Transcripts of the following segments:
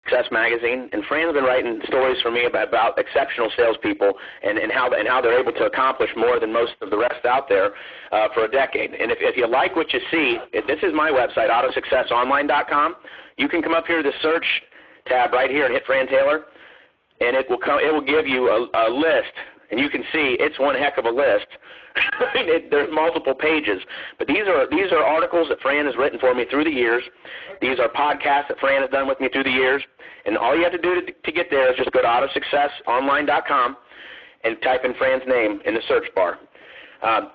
Success magazine, and Fran's been writing stories for me about exceptional salespeople and how they're able to accomplish more than most of the rest out there for a decade. And if you like what you see, this is my website, autosuccessonline.com. You can come up here to the search tab right here and hit Fran Taylor, and it will give you a list, and you can see it's one heck of a list. There's multiple pages, but these are articles that Fran has written for me through the years. These are podcasts that Fran has done with me through the years, and all you have to do to get there is just go to autosuccessonline.com and type in Fran's name in the search bar.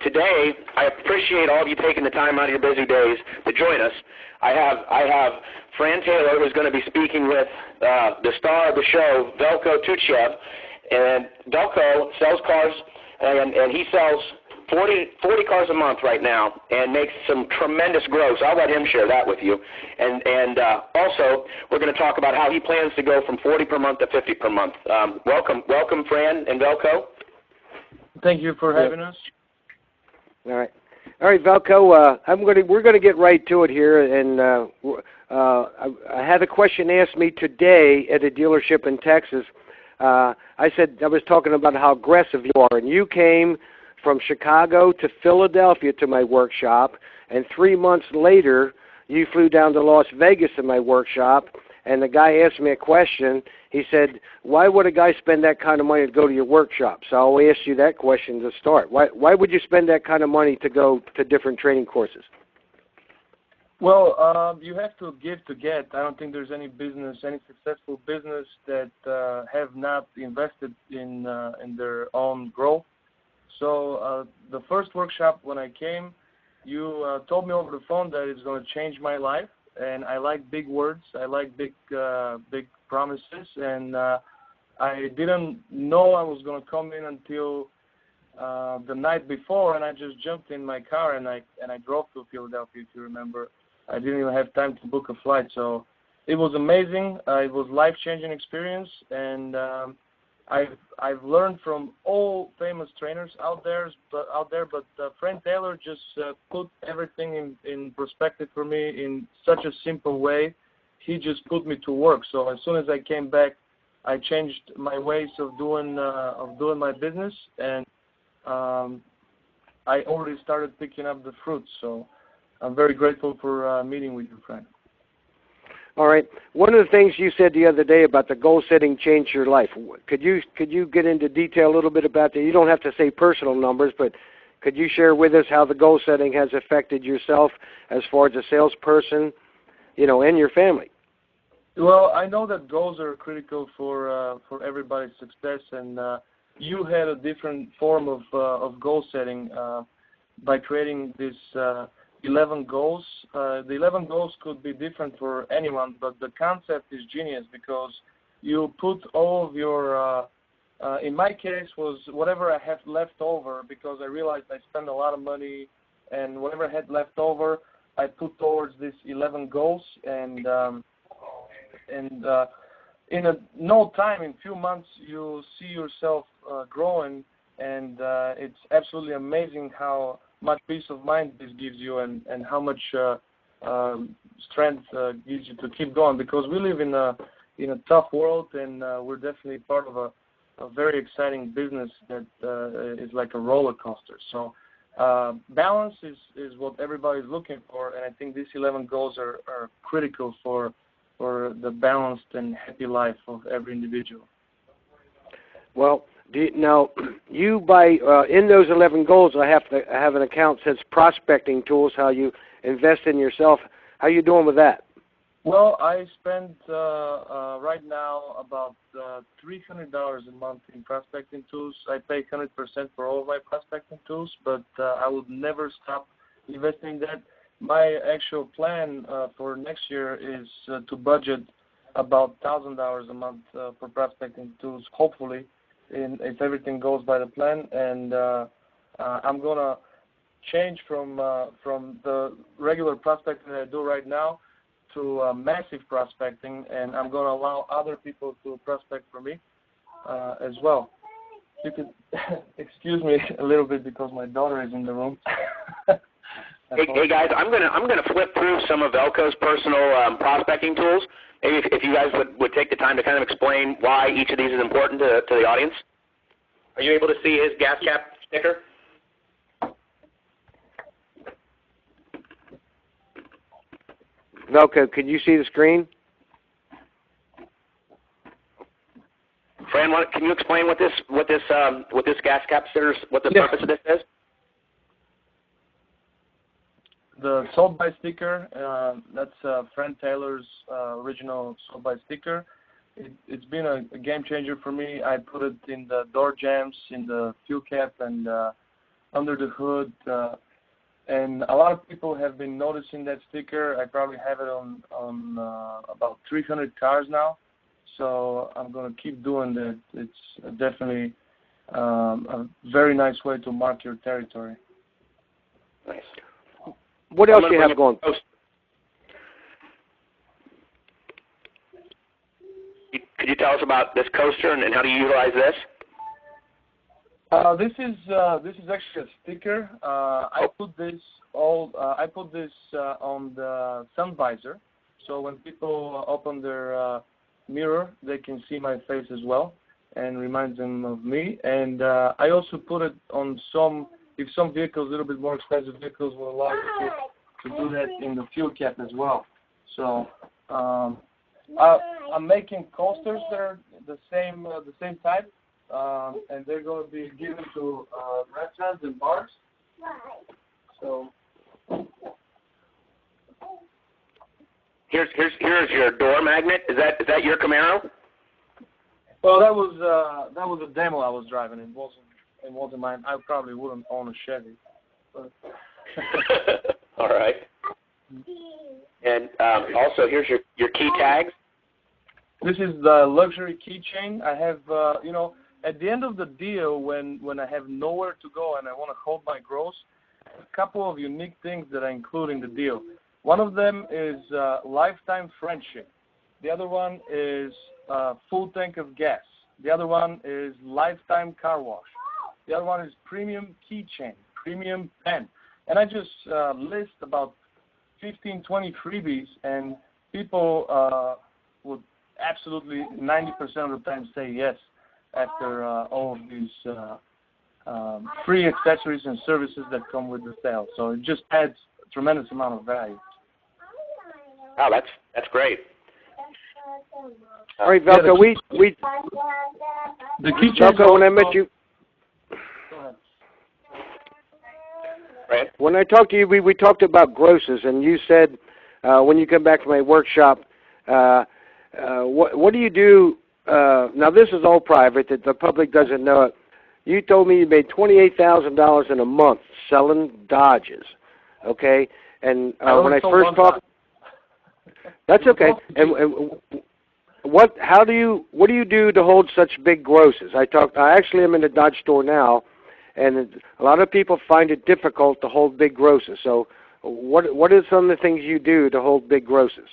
Today, I appreciate all of you taking the time out of your busy days to join us. I have Fran Taylor, who's going to be speaking with the star of the show, Velko Tuhchiev, and Velko sells cars, and he sells 40 cars a month right now and makes some tremendous gross. I'll let him share that with you. And also, we're going to talk about how he plans to go from 40 per month to 50 per month. Welcome, Fran and Velko. Thank you for having us. All right, Velko. We're going to get right to it here, and I had a question asked me today at a dealership in Texas. I was talking about how aggressive you are, and you came from Chicago to Philadelphia to my workshop, and 3 months later, you flew down to Las Vegas to my workshop, and the guy asked me a question. He said, why would a guy spend that kind of money to go to your workshop? So I'll ask you that question to start. Why would you spend that kind of money to go to different training courses? Well, you have to give to get. I don't think there's any successful business that have not invested in their own growth. So the first workshop when I came, you told me over the phone that it's going to change my life, and I like big words. I like big promises, and I didn't know I was going to come in until the night before, and I just jumped in my car and I drove to Philadelphia. If you remember, I didn't even have time to book a flight, so it was amazing. It was life-changing experience, and I've learned from all famous trainers out there, but Fran Taylor just put everything in perspective for me in such a simple way. He just put me to work. So as soon as I came back, I changed my ways of doing my business, and I already started picking up the fruits. So I'm very grateful for meeting with you, Fran. All right. One of the things you said the other day about the goal setting changed your life. Could you get into detail a little bit about that? You don't have to say personal numbers, but could you share with us how the goal setting has affected yourself as far as a salesperson, and your family? Well, I know that goals are critical for everybody's success, and you had a different form of goal setting by creating this 11 goals. The 11 goals could be different for anyone, but the concept is genius because you put all of your, in my case, was whatever I had left over, because I realized I spent a lot of money, and whatever I had left over, I put towards these 11 goals, and in no time, in few months, you'll see yourself growing, and it's absolutely amazing how much peace of mind this gives you, and how much strength gives you to keep going, because we live in a tough world, and we're definitely part of a very exciting business that is like a roller coaster. So balance is what everybody's looking for, and I think these 11 goals are critical for the balanced and happy life of every individual. Well, now, you in those 11 goals, I have an account that says prospecting tools, how you invest in yourself. How you doing with that? Well, I spend right now about $300 a month in prospecting tools. I pay 100% for all of my prospecting tools, but I would never stop investing in that. My actual plan for next year is to budget about $1,000 a month for prospecting tools, hopefully, if everything goes by the plan. And I'm going to change from the regular prospecting that I do right now to massive prospecting, and I'm going to allow other people to prospect for me as well. You could excuse me a little bit because my daughter is in the room. Hey guys, I'm gonna flip through some of Velko's personal prospecting tools, maybe if you guys would take the time to kind of explain why each of these is important to the audience. Are you able to see his gas cap sticker? Velko, can you see the screen? Fran, can you explain what this gas cap sticker, what the purpose of this is? The sold by sticker, that's Fran Taylor's original sold by sticker. It's been a game changer for me. I put it in the door jambs, in the fuel cap, and under the hood. And a lot of people have been noticing that sticker. I probably have it on about 300 cars now. So I'm going to keep doing that. It's definitely a very nice way to mark your territory. Nice. What else do you have going? Could you tell us about this coaster and how do you utilize this? This is actually a sticker. I put this on the sun visor, so when people open their mirror, they can see my face as well, and reminds them of me. And I also put it on some vehicles, a little bit more expensive vehicles, will allow you to do that in the fuel cap as well. So I'm making coasters that are the same type, and they're going to be given to restaurants and bars. So here's your door magnet. Is that your Camaro? Well, that was a demo I was driving. It wasn't mine. I probably wouldn't own a Chevy. But all right. And also, here's your key tags. This is the luxury keychain. I have, at the end of the deal, when I have nowhere to go and I want to hold my gross, a couple of unique things that I include in the deal. One of them is lifetime friendship. The other one is full tank of gas. The other one is lifetime car wash. The other one is premium keychain, premium pen. And I just list about 15, 20 freebies, and people would absolutely 90% of the time say yes after all of these free accessories and services that come with the sale. So it just adds a tremendous amount of value. Oh, that's great. All right, Velko, the keychain. Velko, when I met you, Right. when I talked to you, we talked about grosses, and you said when you come back to my workshop, what do you do? Now, this is all private, that the public doesn't know it. You told me you made $28,000 in a month selling Dodges, okay? And when I first talked, that's okay. And what do you do to hold such big grosses? I actually am in a Dodge store now, and a lot of people find it difficult to hold big grosses. So, what are some of the things you do to hold big grosses?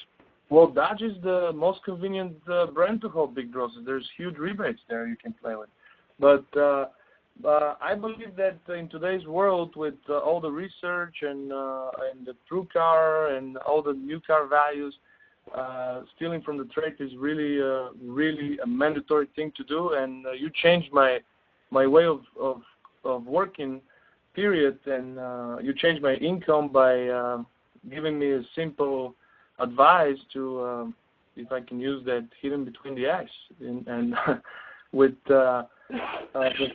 Well, Dodge is the most convenient brand to hold big grosses. There's huge rebates there you can play with. But I believe that in today's world, with all the research and the true car and all the new car values, stealing from the trade is really a mandatory thing to do. And you changed my way of working, period. And you changed my income by giving me a simple advice to, if I can use that, hidden between the eyes. And with the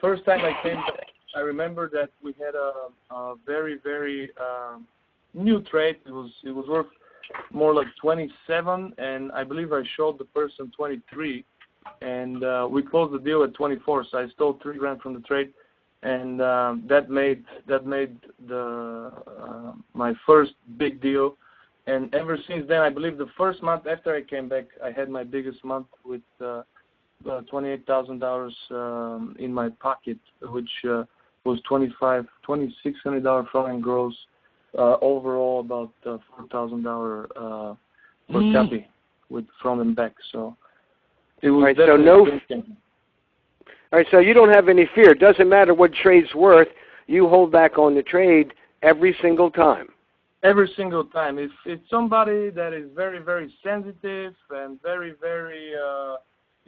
first time I came back, I remember that we had a very, very new trade. It was worth more like 27, and I believe I showed the person 23, and we closed the deal at 24. So I stole $3,000 from the trade, and that made the my first big deal. And ever since then, I believe the first month after I came back, I had my biggest month with $28,000 in my pocket, which was $2,600 foreign gross, overall about $4,000 per copy with front and back. So it was All right, so you don't have any fear. It doesn't matter what trade's worth. You hold back on the trade every single time. Every single time. If it's somebody that is very, very sensitive and very, very,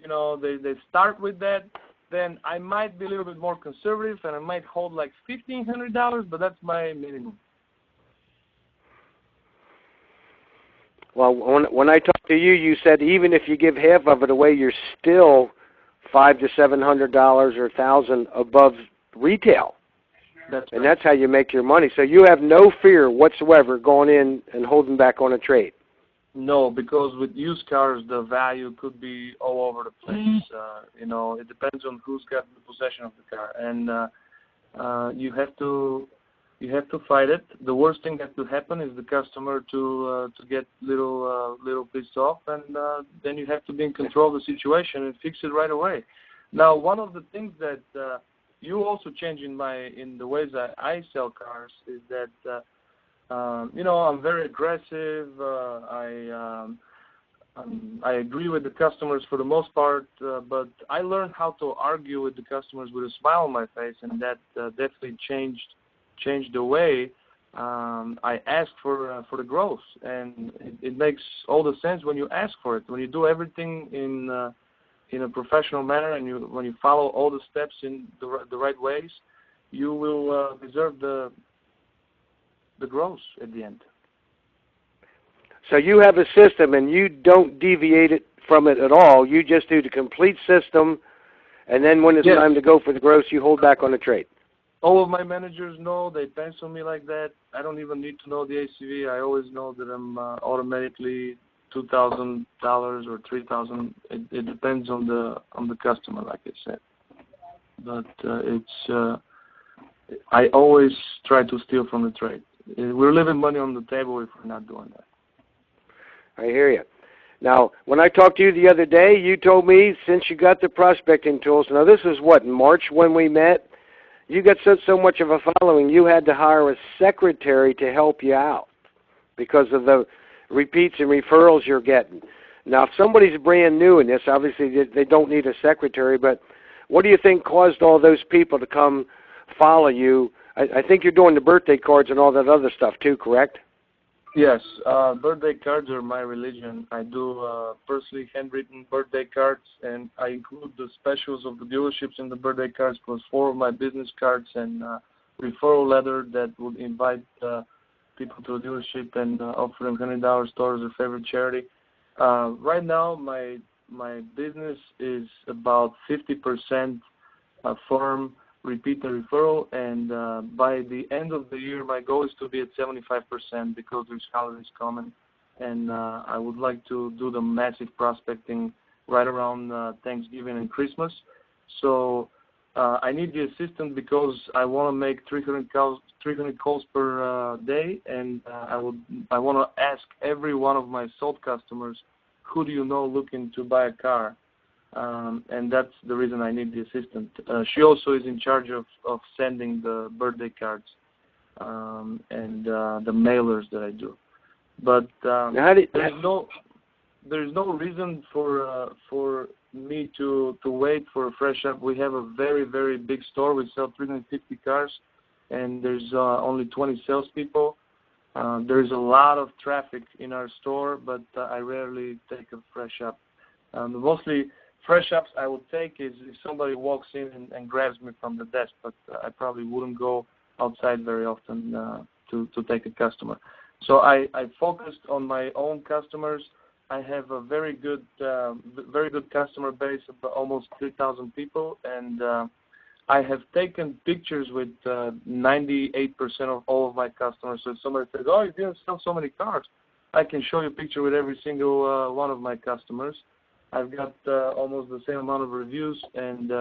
they start with that, then I might be a little bit more conservative and I might hold like $1,500, but that's my minimum. Well, when I talked to you, you said even if you give half of it away, you're still $500 to $700 or $1,000 above retail. That's and right. That's how you make your money. So you have no fear whatsoever going in and holding back on a trade. No, because with used cars, the value could be all over the place. It depends on who's got the possession of the car, and you have to fight it. The worst thing that could happen is the customer to get little pissed off, and then you have to be in control of the situation and fix it right away. Now, one of the things that you also change in the ways that I sell cars is that I'm very aggressive. I agree with the customers for the most part, but I learned how to argue with the customers with a smile on my face, and that definitely changed the way I ask for the growth, and it makes all the sense when you ask for it. When you do everything in a professional manner, and when you follow all the steps in the right ways, you will deserve the growth at the end. So you have a system, and you don't deviate from it at all. You just do the complete system, and then when it's time to go for the gross, you hold back on the trade. All of my managers know. They pencil me like that. I don't even need to know the ACV. I always know that I'm automatically $2,000 or $3,000. It depends on the customer, like I said. But I always try to steal from the trade. We're leaving money on the table if we're not doing that. I hear you. Now, when I talked to you the other day, you told me since you got the prospecting tools, now this is what, in March when we met, you got so much of a following, you had to hire a secretary to help you out because of the repeats and referrals you're getting. Now, if somebody's brand new in this, obviously they don't need a secretary, but what do you think caused all those people to come follow you? I think you're doing the birthday cards and all that other stuff too, correct? Yes, birthday cards are my religion. I do personally handwritten birthday cards, and I include the specials of the dealerships in the birthday cards, plus 4 of my business cards and referral letter that would invite people to a dealership and offer them $100 towards their favorite charity. Right now, my business is about 50% firm, repeat and referral, and by the end of the year, my goal is to be at 75% because there's holidays coming, and I would like to do the massive prospecting right around Thanksgiving and Christmas. So I need the assistant because I want to make 300 calls per day, and I want to ask every one of my sold customers, who do you know looking to buy a car? And that's the reason I need the assistant. She also is in charge of sending the birthday cards and the mailers that I do. But there's no reason for me to wait for a fresh up. We have a very, very big store. We sell 350 cars, and there's only 20 salespeople. There's a lot of traffic in our store, but I rarely take a fresh up. Mostly fresh ups I would take is if somebody walks in and grabs me from the desk, but I probably wouldn't go outside very often to take a customer. So I focused on my own customers. I have a very good customer base of almost 3,000 people, and I have taken pictures with 98% of all of my customers. So if somebody says, "Oh, you didn't sell so many cars," I can show you a picture with every single one of my customers. I've got almost the same amount of reviews, and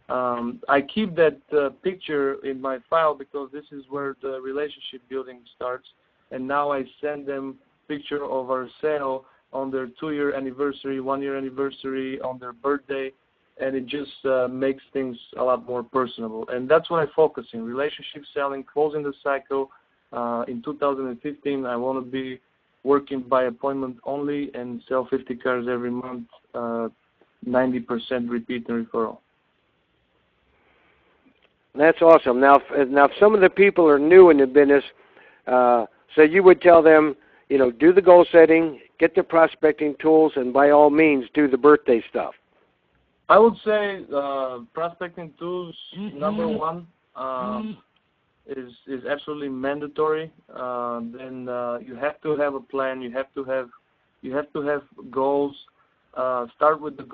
I keep that picture in my file because this is where the relationship building starts. And now I send them picture of our sale on their 2-year anniversary, 1-year anniversary, on their birthday, and it just makes things a lot more personable. And that's what I focus in: relationship selling, closing the cycle. In 2015, I want to be working by appointment only and sell 50 cars every month, 90% repeat and referral. That's awesome. Now, if some of the people are new in the business, So you would tell them, do the goal setting, get the prospecting tools, and by all means, do the birthday stuff. I would say prospecting tools, number one, is absolutely mandatory. Then you have to have a plan. You have to have goals. Start with the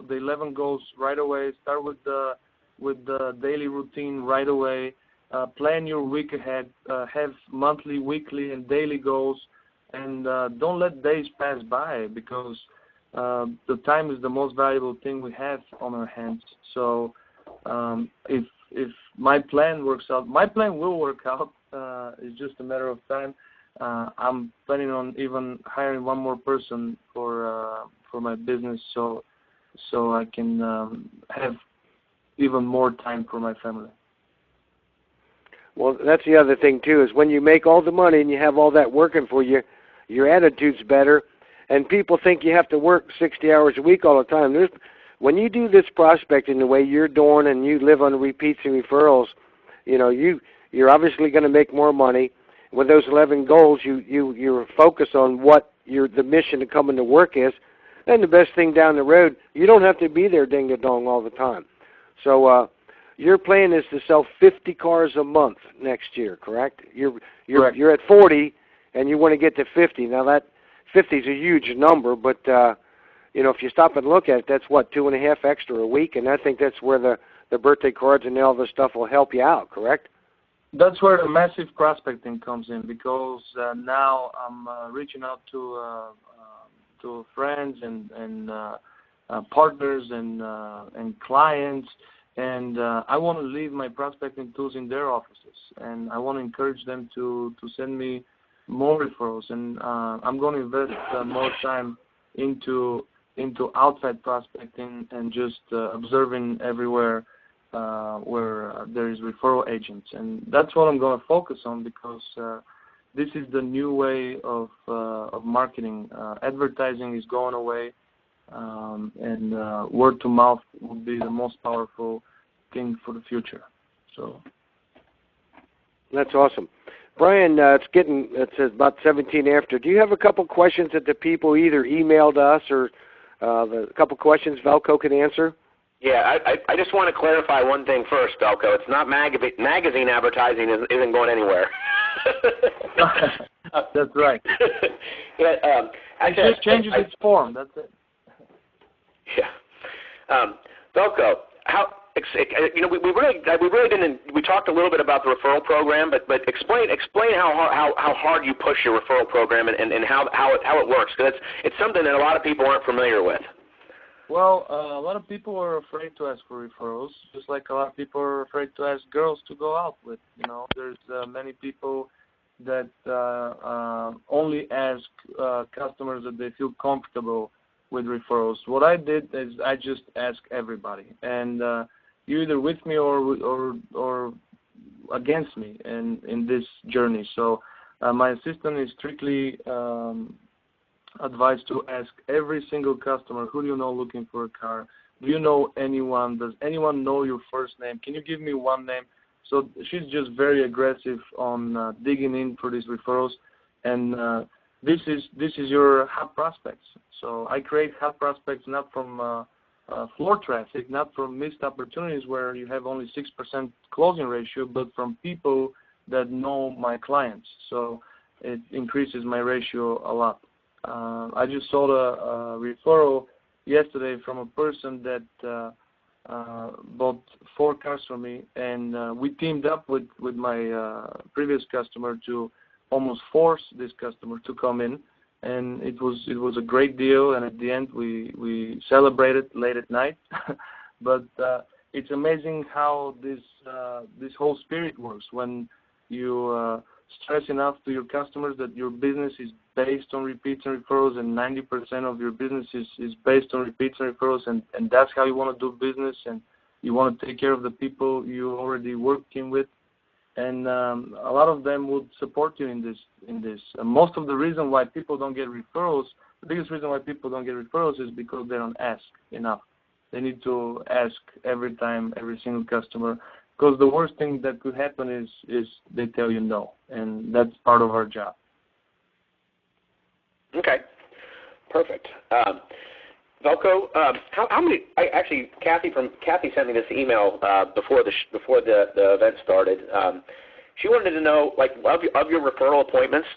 11 goals right away. Start with the daily routine right away. Plan your week ahead. Have monthly, weekly, and daily goals, and don't let days pass by, because the time is the most valuable thing we have on our hands. So if my plan works out, my plan will work out. It's just a matter of time. I'm planning on even hiring one more person for my business, so I can have even more time for my family. Well, that's the other thing too, is when you make all the money and you have all that working for you, your attitude's better, and people think you have to work 60 hours a week all the time. When you do this prospecting the way you're doing and you live on repeats and referrals, you're obviously going to make more money. With those 11 goals, you're focused on what the mission to come into work is. And the best thing down the road, you don't have to be there ding-a-dong all the time. So your plan is to sell 50 cars a month next year, correct? Correct. You're at 40, and you want to get to 50. Now that 50 is a huge number, but if you stop and look at it, that's 2.5 extra a week, and I think that's where the birthday cards and all this stuff will help you out, correct? That's where the massive prospecting comes in, because now I'm reaching out to friends and partners and clients, and I want to leave my prospecting tools in their offices, and I want to encourage them to send me more referrals, and I'm going to invest more time into outside prospecting and just observing everywhere where there is referral agents, and that's what I'm going to focus on, because this is the new way of marketing. Advertising is going away, and word to mouth will be the most powerful thing for the future. So that's awesome. Brian, it's about 17 after. Do you have a couple questions that the people either emailed us or a couple questions Velko can answer? Yeah, I just want to clarify one thing first, Velko. It's not magazine advertising isn't going anywhere. That's right. Yeah, it just changes its form. That's it. Yeah, Velko, we really didn't. We talked a little bit about the referral program, but explain how hard you push your referral program and how it works, because it's something that a lot of people aren't familiar with. Well, a lot of people are afraid to ask for referrals, just like a lot of people are afraid to ask girls to go out with. There's many people that only ask customers that they feel comfortable with referrals. What I did is I just asked everybody, and you're either with me or against me in this journey. So my assistant is strictly advised to ask every single customer, who do you know looking for a car? Do you know anyone? Does anyone know your first name? Can you give me one name? So she's just very aggressive on digging in for these referrals, and this is your hot prospects. So I create hot prospects not from floor traffic, not from missed opportunities where you have only 6% closing ratio, but from people that know my clients. So it increases my ratio a lot. I just sold a referral yesterday from a person that bought 4 cars from me, and we teamed up with my previous customer to almost force this customer to come in, and it was a great deal, and at the end we celebrated late at night. But it's amazing how this whole spirit works when you stress enough to your customers that your business is based on repeats and referrals, and 90% of your business is based on repeats and referrals, and that's how you want to do business, and you want to take care of the people you already working with, and a lot of them would support you in this. Most of the reason why people don't get referrals, the biggest reason why people don't get referrals is because they don't ask enough. They need to ask every time, every single customer, because the worst thing that could happen is they tell you no, and that's part of our job. Okay, perfect. Velko, how many? Actually, Kathy sent me this email before the event started. She wanted to know, like, of your referral appointments,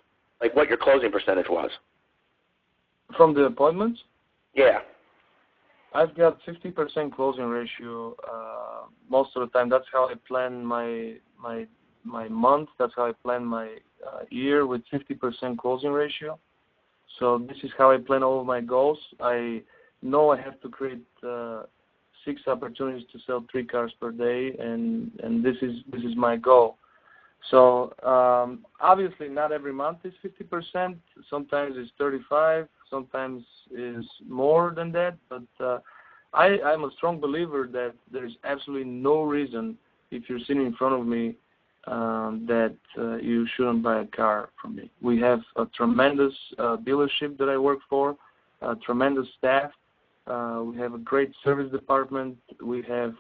like what your closing percentage was. From the appointments? Yeah. I've got 50% closing ratio most of the time. That's how I plan my month. That's how I plan my year, with 50% closing ratio. So this is how I plan all of my goals. I know I have to create 6 opportunities to sell 3 cars per day, and this is my goal. So obviously not every month is 50%. Sometimes it's 35. Sometimes is more than that. But I'm a strong believer that there's absolutely no reason, if you're sitting in front of me, that you shouldn't buy a car from me. We have a tremendous dealership that I work for, a tremendous staff. We have a great service department. We have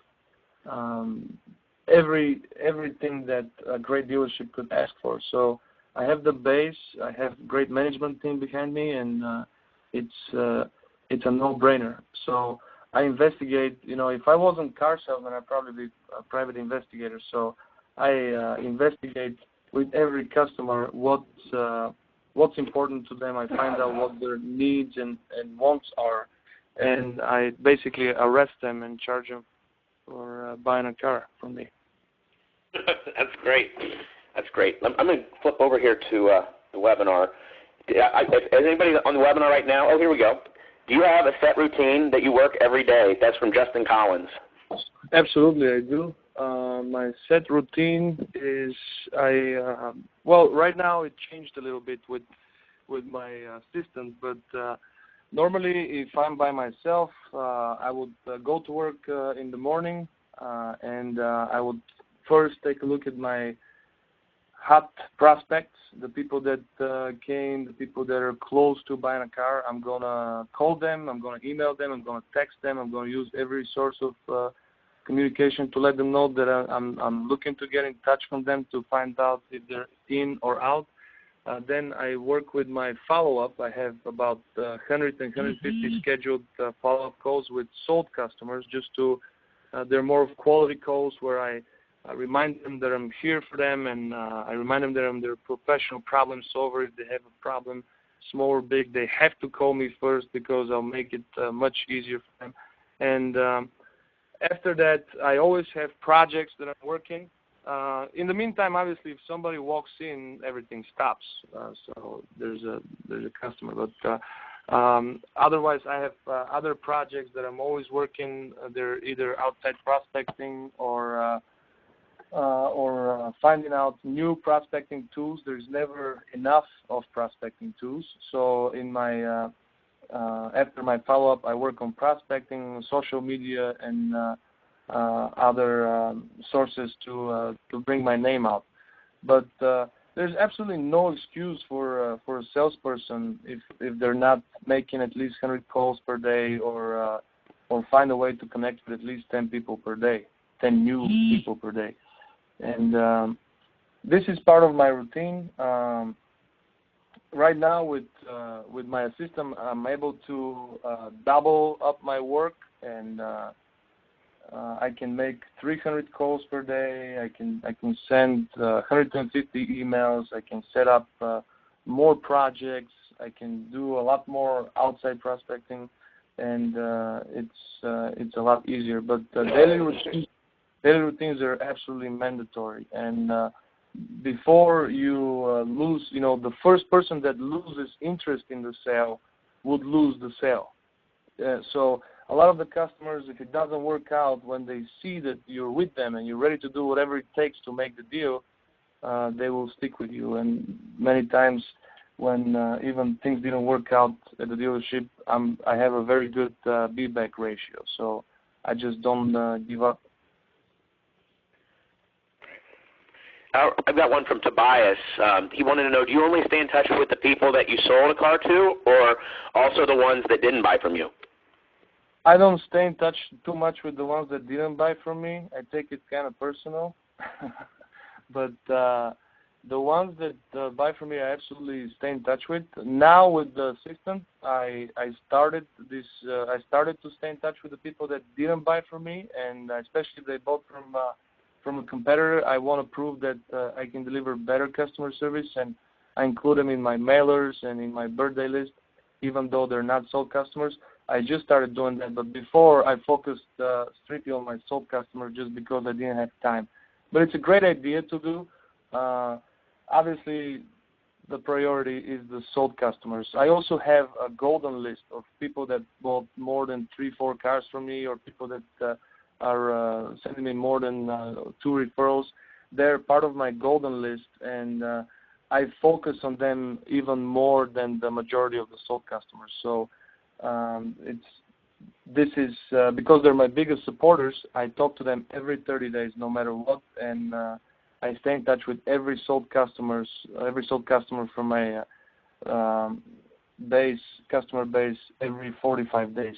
everything that a great dealership could ask for. So I have the base. I have a great management team behind me, and it's a no-brainer. So I investigate. If I wasn't car salesman, I'd probably be a private investigator. So I investigate with every customer what's important to them. I find out what their needs and wants are, and I basically arrest them and charge them for buying a car from me. That's great. That's great. I'm going to flip over here to the webinar. Is anybody on the webinar right now? Oh, here we go. Do you have a set routine that you work every day? That's from Justin Collins. Absolutely, I do. My set routine is right now it changed a little bit with my assistant, but normally if I'm by myself, I would go to work in the morning, and I would first take a look at my hot prospects, the people that came, the people that are close to buying a car. I'm going to call them, I'm going to email them, I'm going to text them, I'm going to use every source of communication to let them know that I'm looking to get in touch from them to find out if they're in or out. Then I work with my follow-up. I have about 100 and 150 scheduled follow-up calls with sold customers, just to they're more of quality calls where I remind them that I'm here for them, and I remind them that I'm their professional problem solver. If they have a problem, small or big, they have to call me first, because I'll make it much easier for them. And after that, I always have projects that I'm working. In the meantime, obviously, if somebody walks in, everything stops. So there's a customer. But otherwise, I have other projects that I'm always working. They're either outside prospecting or finding out new prospecting tools. There's never enough of prospecting tools. So in my after my follow-up, I work on prospecting, social media, and other sources to bring my name out. But there's absolutely no excuse for a salesperson if they're not making at least 100 calls per day, or find a way to connect with at least 10 people per day, 10 new people per day. And this is part of my routine. Right now, with my assistant, I'm able to double up my work, and I can make 300 calls per day. I can send 150 emails. I can set up more projects. I can do a lot more outside prospecting, and it's a lot easier. But daily routines are absolutely mandatory. And before you lose, the first person that loses interest in the sale would lose the sale. So a lot of the customers, if it doesn't work out, when they see that you're with them and you're ready to do whatever it takes to make the deal, they will stick with you. And many times when even things didn't work out at the dealership, I have a very good be-back ratio. So I just don't give up. I've got one from Tobias. He wanted to know, do you only stay in touch with the people that you sold a car to, or also the ones that didn't buy from you? I don't stay in touch too much with the ones that didn't buy from me. I take it kind of personal. But The ones that buy from me, I absolutely stay in touch with. Now with the assistant, I started to stay in touch with the people that didn't buy from me, and especially if they bought from a competitor. I want to prove that I can deliver better customer service, and I include them in my mailers and in my birthday list, even though they're not sold customers. I just started doing that, but before I focused strictly on my sold customers just because I didn't have time. But it's a great idea to do. Obviously, the priority is the sold customers. I also have a golden list of people that bought more than 3-4 cars from me, or people that are sending me more than 2 referrals. They're part of my golden list, and I focus on them even more than the majority of the sold customers. So this is because they're my biggest supporters. I talk to them every 30 days, no matter what, and I stay in touch with every sold customer from my customer base every 45 days.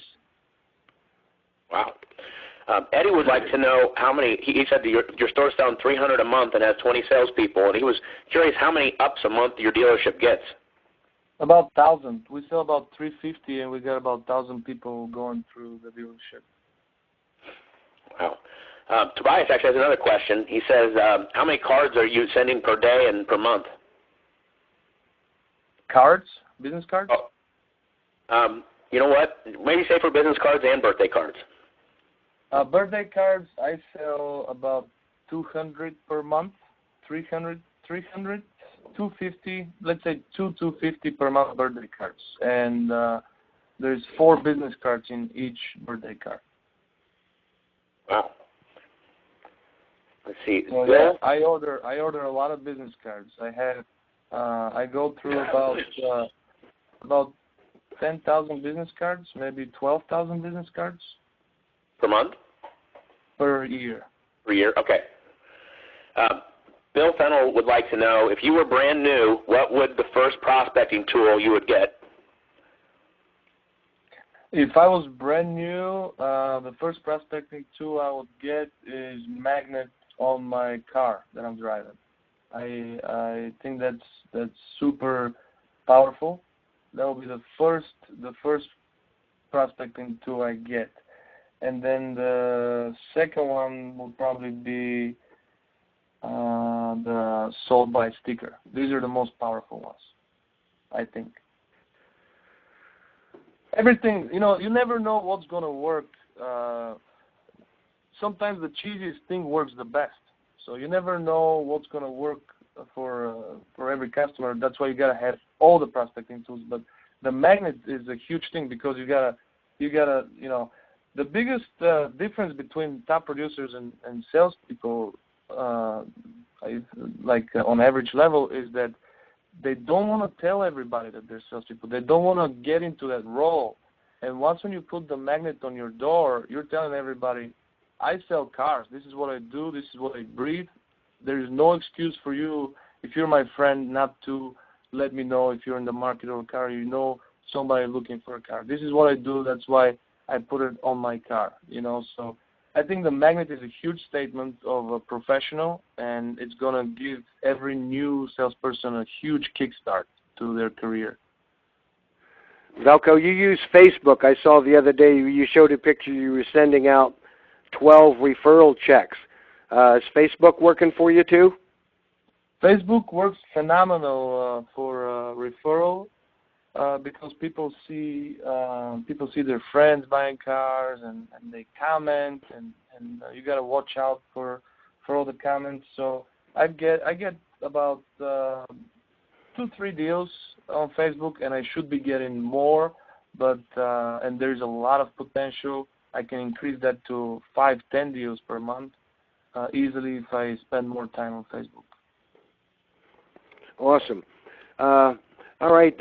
Wow. Eddie would like to know how many. He said that your store's selling 300 a month and has 20 salespeople, and he was curious how many ups a month your dealership gets. About 1,000. We sell about 350, and we got about 1,000 people going through the dealership. Wow. Tobias actually has another question. He says, how many cards are you sending per day and per month? Cards? Business cards? Oh. You know what? Maybe say for business cards and birthday cards. Birthday cards, I sell about 200 per month, 300, 250, let's say 250 per month birthday cards. And there's 4 business cards in each birthday card. Wow. Let's see. So yeah, I order a lot of business cards. I go through about 10,000 business cards, maybe 12,000 business cards. Per month? Per year. Per year, okay. Bill Fennell would like to know, if you were brand new, what would the first prospecting tool you would get? If I was brand new, the first prospecting tool I would get is magnet on my car that I'm driving. I think that's super powerful. That will be the first prospecting tool I get. And then the second one will probably be the sold by sticker. These are the most powerful ones, I think. Everything, you never know what's going to work. Sometimes the cheesiest thing works the best. So you never know what's going to work for every customer. That's why you got to have all the prospecting tools. But the magnet is a huge thing because you gotta, the biggest difference between top producers and salespeople, like on average level, is that they don't want to tell everybody that they're salespeople. They don't want to get into that role. And once when you put the magnet on your door, you're telling everybody, I sell cars. This is what I do. This is what I breathe. There is no excuse for you, if you're my friend, not to let me know if you're in the market of a car. Somebody looking for a car. This is what I do. That's why I put it on my car. So I think the magnet is a huge statement of a professional, and it's going to give every new salesperson a huge kickstart to their career. Velko, you use Facebook. I saw the other day you showed a picture you were sending out 12 referral checks. Is Facebook working for you too? Facebook works phenomenal for referral because people see their friends buying cars and they comment and you got to watch out for all the comments. So I get about 2-3 deals on Facebook, and I should be getting more, but and there's a lot of potential. I can increase that to 5-10 deals per month easily if I spend more time on Facebook. Awesome. All right,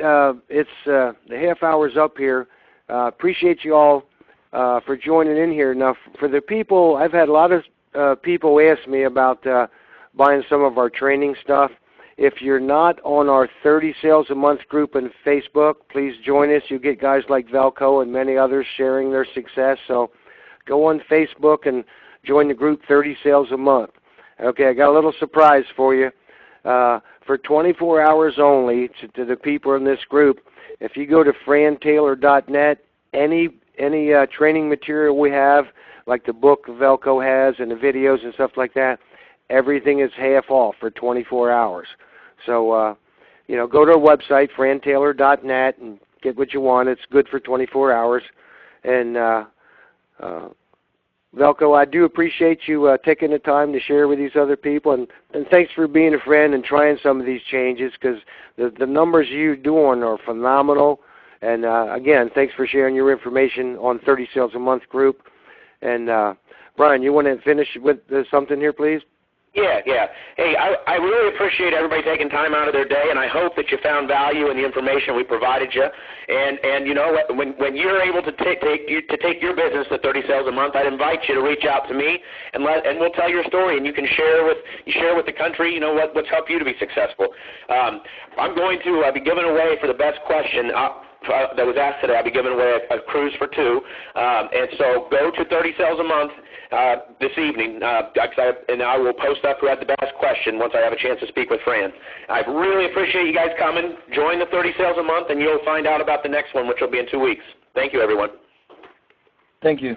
it's the half hour's up here. Appreciate you all for joining in here. Now, for the people, I've had a lot of people ask me about buying some of our training stuff. If you're not on our 30 Sales a Month group on Facebook, please join us. You get guys like Velko and many others sharing their success. So go on Facebook and join the group 30 Sales a Month. Okay, I got a little surprise for you. for 24 hours only to the people in this group. If you go to frantaylor.net, any training material we have, like the book Velko has and the videos and stuff like that, everything is half off for 24 hours. So, go to our website, frantaylor.net, and get what you want. It's good for 24 hours. And Velko, I do appreciate you taking the time to share with these other people, and thanks for being a friend and trying some of these changes, because the numbers you're doing are phenomenal. And again, thanks for sharing your information on 30 Sales a Month group. And Brian, you want to finish with something here, please? Yeah. Hey, I really appreciate everybody taking time out of their day, and I hope that you found value in the information we provided you. And you know what? When you're able to take your business to 30 sales a month, I'd invite you to reach out to me, and we'll tell your story, and you can share with the country, what's helped you to be successful. I'm going to be giving away for the best question that was asked today. I'll be giving away a cruise for two, and so go to 30 Sales a Month this evening, and I will post up who had the best question once I have a chance to speak with Fran. I really appreciate you guys coming. Join the 30 Sales a Month, and you'll find out about the next one, which will be in 2 weeks. Thank you, everyone. Thank you.